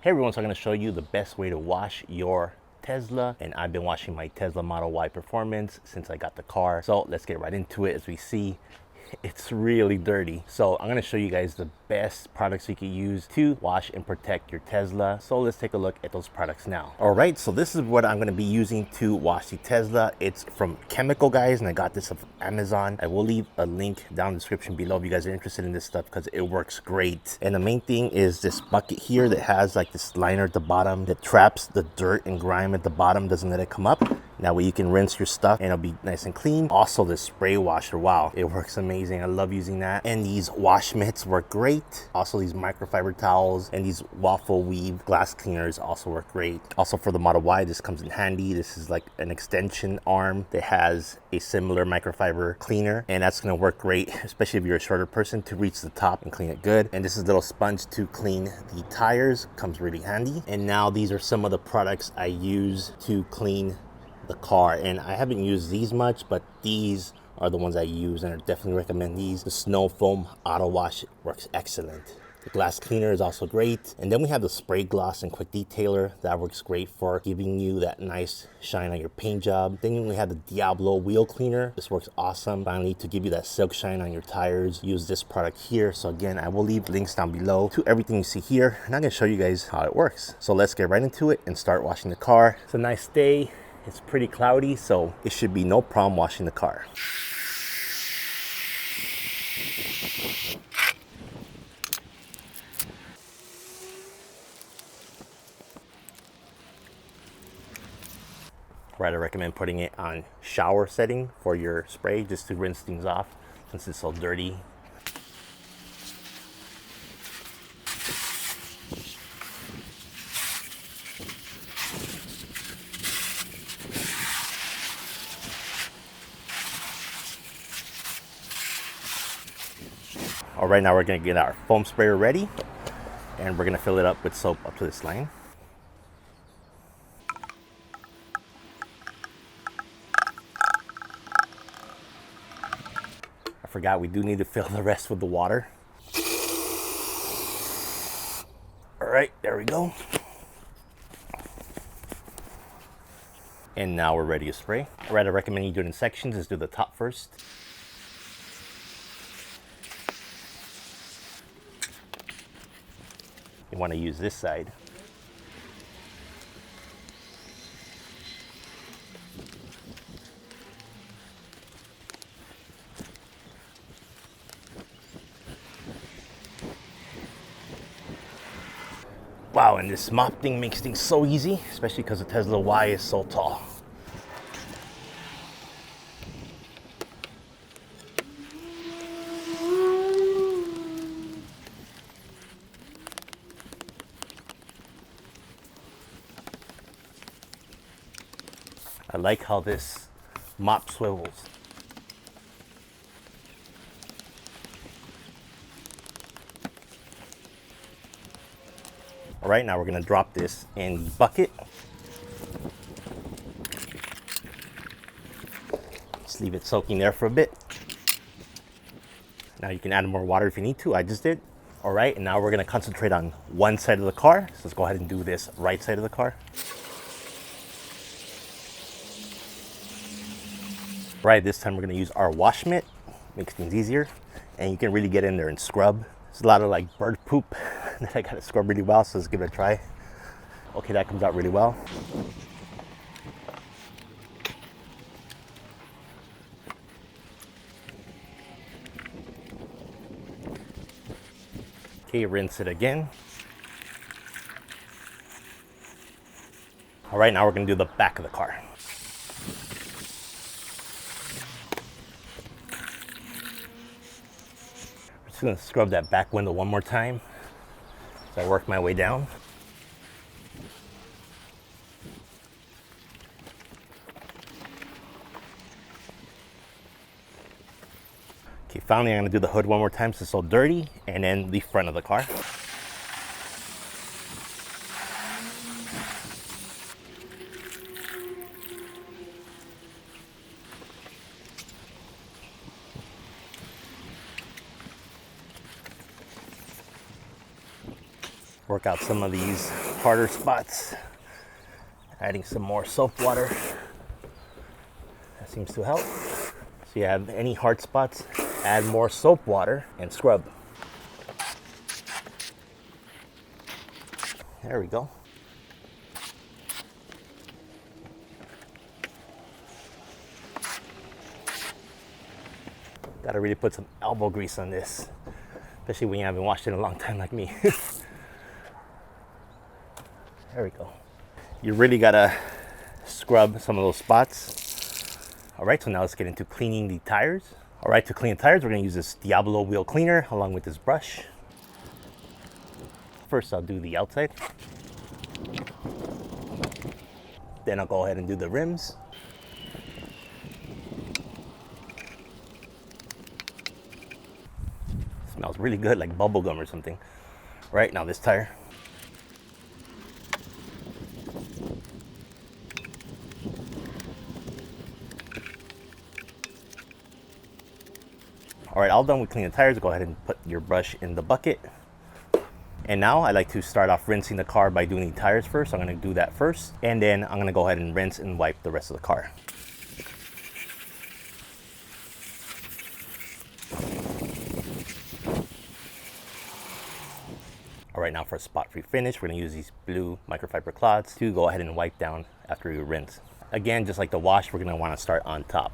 Hey everyone, so I'm going to show you the best way to wash your Tesla, and I've been washing my Tesla Model Y Performance since I got the car. So let's get right into it. As we see, it's really dirty. So I'm going to show you guys the best products you can use to wash and protect your Tesla. So let's take a look at those products now. All right, so this is what I'm going to be using to wash the Tesla. It's from Chemical, guys, and I got this from Amazon. I will leave a link down in the description below if you guys are interested in this stuff because it works great. And the main thing is this bucket here that has like this liner at the bottom that traps the dirt and grime at the bottom, doesn't let it come up. That way you can rinse your stuff and it'll be nice and clean. Also, the spray washer, wow, it works amazing. I love using that. And these wash mitts work great. Also, these microfiber towels and these waffle weave glass cleaners also work great. Also, for the Model Y, this comes in handy. This is like an extension arm that has a similar microfiber cleaner, and that's gonna work great, especially if you're a shorter person, to reach the top and clean it good. And this is a little sponge to clean the tires, comes really handy. And now these are some of the products I use to clean the car, and I haven't used these much, but these are the ones I use, and I definitely recommend these. The Snow Foam Auto Wash works excellent. The glass cleaner is also great. And then we have the spray gloss and quick detailer that works great for giving you that nice shine on your paint job. Then we have the Diablo wheel cleaner. This works awesome. Finally, to give you that silk shine on your tires, use this product here. So again, I will leave links down below to everything you see here, and I'm gonna show you guys how it works. So let's get right into it and start washing the car. It's a nice day. It's pretty cloudy, so it should be no problem washing the car. Right, I recommend putting it on shower setting for your spray just to rinse things off since it's so dirty. All right, now we're gonna get our foam sprayer ready, and we're gonna fill it up with soap up to this line. I forgot we do need to fill the rest with the water. All right, there we go. And now we're ready to spray. All right, I recommend you do it in sections. Let's do the top first. You want to use this side. Wow, and this mop thing makes things so easy, especially because the Tesla Y is so tall. I like how this mop swivels. All right, now we're gonna drop this in the bucket. Just leave it soaking there for a bit. Now you can add more water if you need to, I just did. All right, and now we're gonna concentrate on one side of the car. So let's go ahead and do this right side of the car. Right, this time we're gonna use our wash mitt. Makes things easier, and you can really get in there and scrub. There's a lot of like bird poop that I gotta scrub really well, so let's give it a try. Okay, that comes out really well. Okay, rinse it again. All right, now we're gonna do the back of the car. I'm just gonna scrub that back window one more time as I work my way down. Okay, finally I'm gonna do the hood one more time since it's so dirty, and then the front of the car. We're work out some of these harder spots. Adding some more soap water. That seems to help. So you have any hard spots, add more soap water and scrub. There we go. Gotta really put some elbow grease on this, especially when you haven't washed it in a long time like me. There we go. You really gotta scrub some of those spots. All right, so now let's get into cleaning the tires. All right, to clean the tires, we're gonna use this Diablo wheel cleaner along with this brush. First, I'll do the outside. Then I'll go ahead and do the rims. Smells really good, like bubble gum or something. Right, now this tire. All right, all done with cleaning the tires. Go ahead and put your brush in the bucket. And now I like to start off rinsing the car by doing the tires first. So I'm gonna do that first. And then I'm gonna go ahead and rinse and wipe the rest of the car. All right, now for a spot-free finish, we're gonna use these blue microfiber cloths to go ahead and wipe down after you rinse. Again, just like the wash, we're gonna wanna start on top.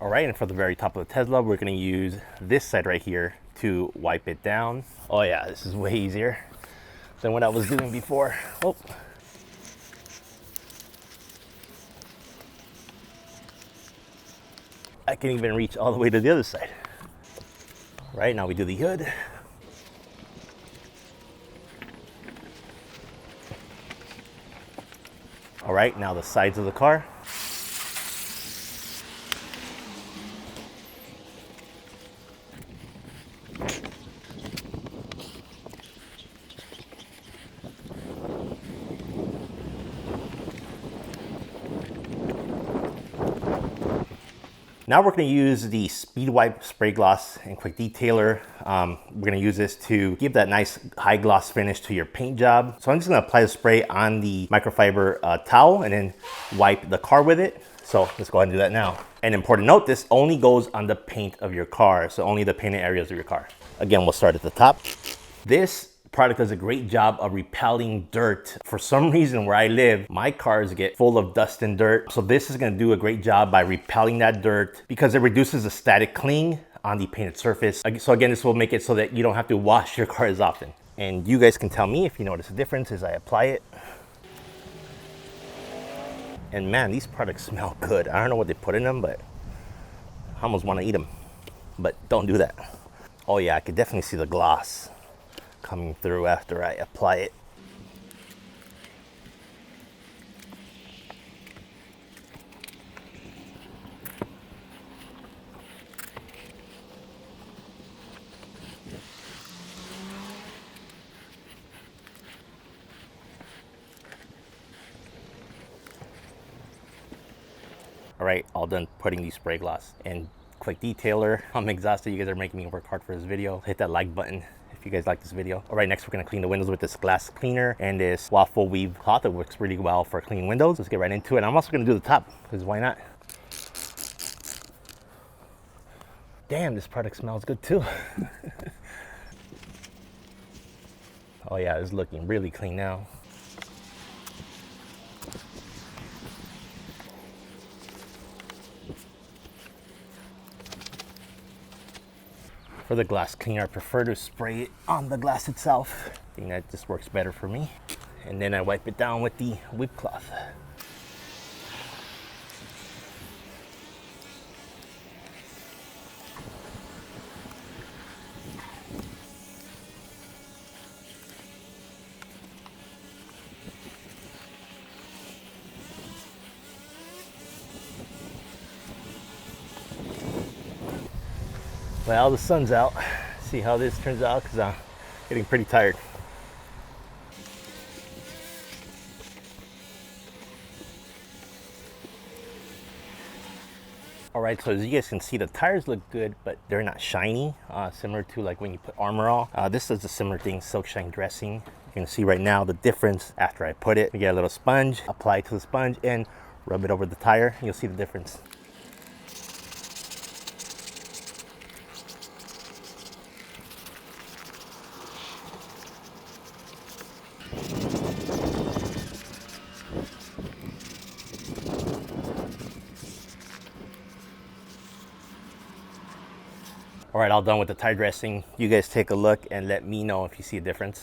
All right, and for the very top of the Tesla, we're gonna use this side right here to wipe it down. Oh yeah, this is way easier than what I was doing before. Oh. I can even reach all the way to the other side. All right, now we do the hood. All right, now the sides of the car. Now we're going to use the Speed Wipe Spray Gloss and Quick Detailer. We're going to use this to give that nice high gloss finish to your paint job. So I'm just going to apply the spray on the microfiber towel and then wipe the car with it. So let's go ahead and do that now. An important note, this only goes on the paint of your car. So only the painted areas of your car. Again, we'll start at the top. This product does a great job of repelling dirt. For some reason where I live, my cars get full of dust and dirt. So this is gonna do a great job by repelling that dirt because it reduces the static cling on the painted surface. So again, this will make it so that you don't have to wash your car as often. And you guys can tell me if you notice a difference as I apply it. And man, these products smell good. I don't know what they put in them, but I almost wanna eat them. But don't do that. Oh yeah, I could definitely see the gloss coming through after I apply it. All right, all done putting the spray gloss and Quick Detailer. I'm exhausted. You guys are making me work hard for this video. Hit that like button if you guys like this video. All right, next we're gonna clean the windows with this glass cleaner and this waffle weave cloth that works really well for cleaning windows. Let's get right into it. I'm also gonna do the top, because why not? Damn, this product smells good too. Oh yeah, it's looking really clean now. For the glass cleaner, I prefer to spray it on the glass itself. I think that just works better for me. And then I wipe it down with the whip cloth. Well, the sun's out. See how this turns out, because I'm getting pretty tired. All right, so as you guys can see, the tires look good, but they're not shiny, similar to like when you put Armor All. This does a similar thing, silk shine dressing. You can see right now the difference after I put it. We get a little sponge, apply it to the sponge, and rub it over the tire. You'll see the difference. All right, all done with the tire dressing. You guys take a look and let me know if you see a difference.